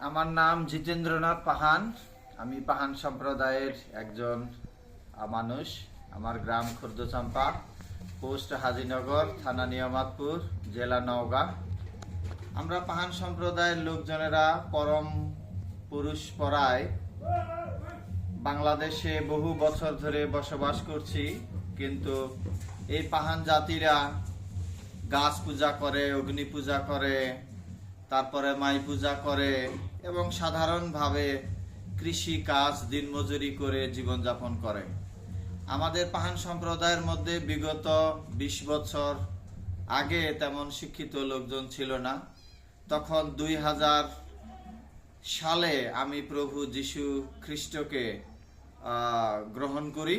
আমার নাম জিতেন্দ্রনাথ পাহান। আমি পাহান সম্প্রদায়ের একজন মানুষ। আমার গ্রাম খুর্দচাম্পা, পোস্ট হাজিনগর, থানা নিয়ামতপুর, জেলা নওগাঁ। আমরা পাহান সম্প্রদায়ের লোকজনেরা পরম পুরুষ পরায় বাংলাদেশে বহু বছর ধরে বসবাস করছি। কিন্তু এই পাহান জাতিরা গাছ পূজা করে, অগ্নি পূজা করে, তারপরে মাই পূজা করে এবং সাধারণভাবে কৃষি কাজ দিনমজুরি করে জীবনযাপন করে। আমাদের পাহান সম্প্রদায়ের মধ্যে বিগত ২০ বছর আগে তেমন শিক্ষিত লোকজন ছিল না। তখন ২০০০ সালে আমি প্রভু যীশু খ্রিস্টকে গ্রহণ করি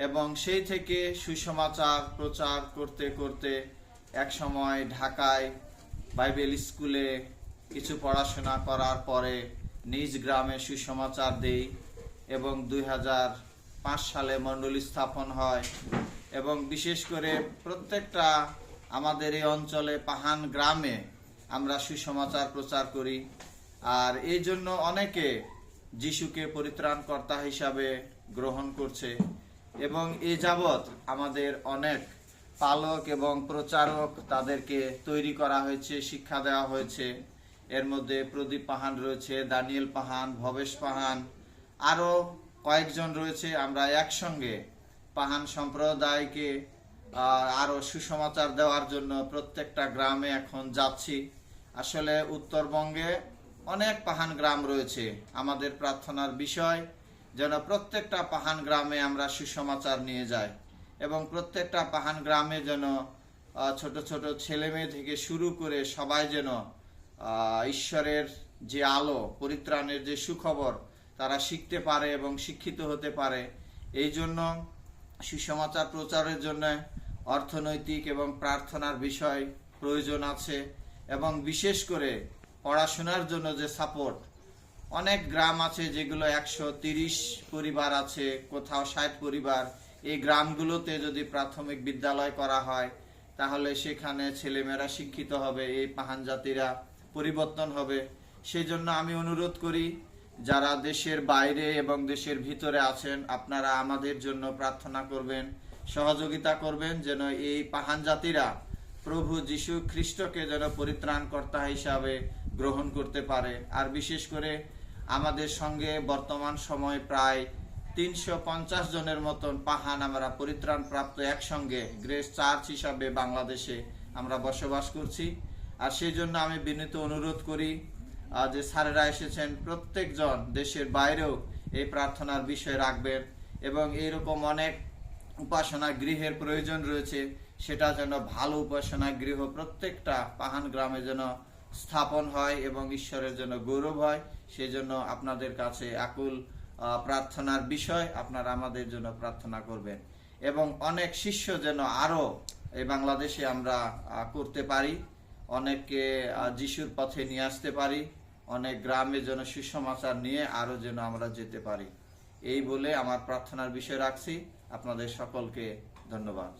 এবং সেই থেকে সুসমাচার প্রচার করতে করতে এক সময় ঢাকায় বাইবেল স্কুলে কিছু পড়াশোনা করার পরে নিজ গ্রামে সুসমাচার দেই এবং ২০০৫ সালে মণ্ডলী স্থাপন হয় এবং বিশেষ করে প্রত্যেকটা আমাদের এই অঞ্চলে পাহান গ্রামে আমরা সুসমাচার প্রচার করি। আর এই জন্য অনেকে যিশুকে পরিত্রাণকর্তা হিসাবে গ্রহণ করছে এবং এ যাবৎ আমাদের অনেক পালক এবং প্রচারক তাদেরকে তৈরি করা হয়েছে, শিক্ষা দেওয়া হয়েছে। এর মধ্যে প্রদীপ পাহান রয়েছে, দানিয়েল পাহান, ভবেশ পাহান, আরও কয়েকজন রয়েছে। আমরা একসঙ্গে পাহান সম্প্রদায়কে আরও সুসমাচার দেওয়ার জন্য প্রত্যেকটা গ্রামে এখন যাচ্ছি। আসলে উত্তরবঙ্গে অনেক পাহান গ্রাম রয়েছে। আমাদের প্রার্থনার বিষয় যেন প্রত্যেকটা পাহান গ্রামে আমরা সুসমাচার নিয়ে যাই এবং প্রত্যেকটা পাহান গ্রামে যেন ছোট ছোট ছেলে মেয়ে থেকে শুরু করে সবাই যেন ঈশ্বরের যে আলো, পরিত্রাণের যে সুখবর তারা শিখতে পারে এবং শিক্ষিত হতে পারে। এই জন্য সুসমাচার প্রচারের জন্য অর্থনৈতিক এবং প্রার্থনার বিষয় প্রয়োজন আছে এবং বিশেষ করে পড়াশোনার জন্য যে সাপোর্ট। অনেক গ্রাম আছে যেগুলো ১৩০ পরিবার আছে, কোথাও ৬০ পরিবার। এই গ্রামগুলোতে যদি প্রাথমিক বিদ্যালয় করা হয় তাহলে সেখানে ছেলেমেয়েরা শিক্ষিত হবে, এই পাহান জাতিরা পরিবর্তন হবে। সেই জন্য আমি অনুরোধ করি যারা দেশের বাইরে এবং দেশের ভিতরে আছেন, আপনারা আমাদের জন্য প্রার্থনা করবেন, সহযোগিতা করবেন যেন এই পাহান জাতিরা প্রভু যীশু খ্রিস্টকে যেন পরিত্রাণকর্তা হিসাবে গ্রহণ করতে পারে। আর বিশেষ করে আমাদের সঙ্গে বর্তমান সময় প্রায় ৩৫০ জনের মতন পাহান আমরা পরিত্রাণ প্রাপ্ত একসঙ্গে গ্রেস চার্চ হিসাবে বাংলাদেশে আমরা বসবাস করছি। আর সেই জন্য আমি বিনীত অনুরোধ করি যে স্যারেরা এসেছেন প্রত্যেকজন দেশের বাইরেও এই প্রার্থনার বিষয় রাখবেন এবং এইরকম অনেক উপাসনা গৃহের প্রয়োজন রয়েছে, সেটা যেন ভালো উপাসনা গৃহ প্রত্যেকটা পাহান গ্রামে যেন স্থাপন হয় এবং ঈশ্বরের জন্য গৌরব হয়। সেই জন্য আপনাদের কাছে আকুল প্রার্থনার বিষয়, আপনারা আমাদের জন্য প্রার্থনা করবেন এবং অনেক শিষ্য যেন আরো এই বাংলাদেশে আমরা করতে পারি, অনেককে যিশুর পথে নিয়ে আসতে পারি, অনেক গ্রামে যেন সুসমাচার নিয়ে আরো যেন আমরা যেতে পারি। এই বলে আমার প্রার্থনার বিষয় রাখছি। আপনাদের সকলকে ধন্যবাদ।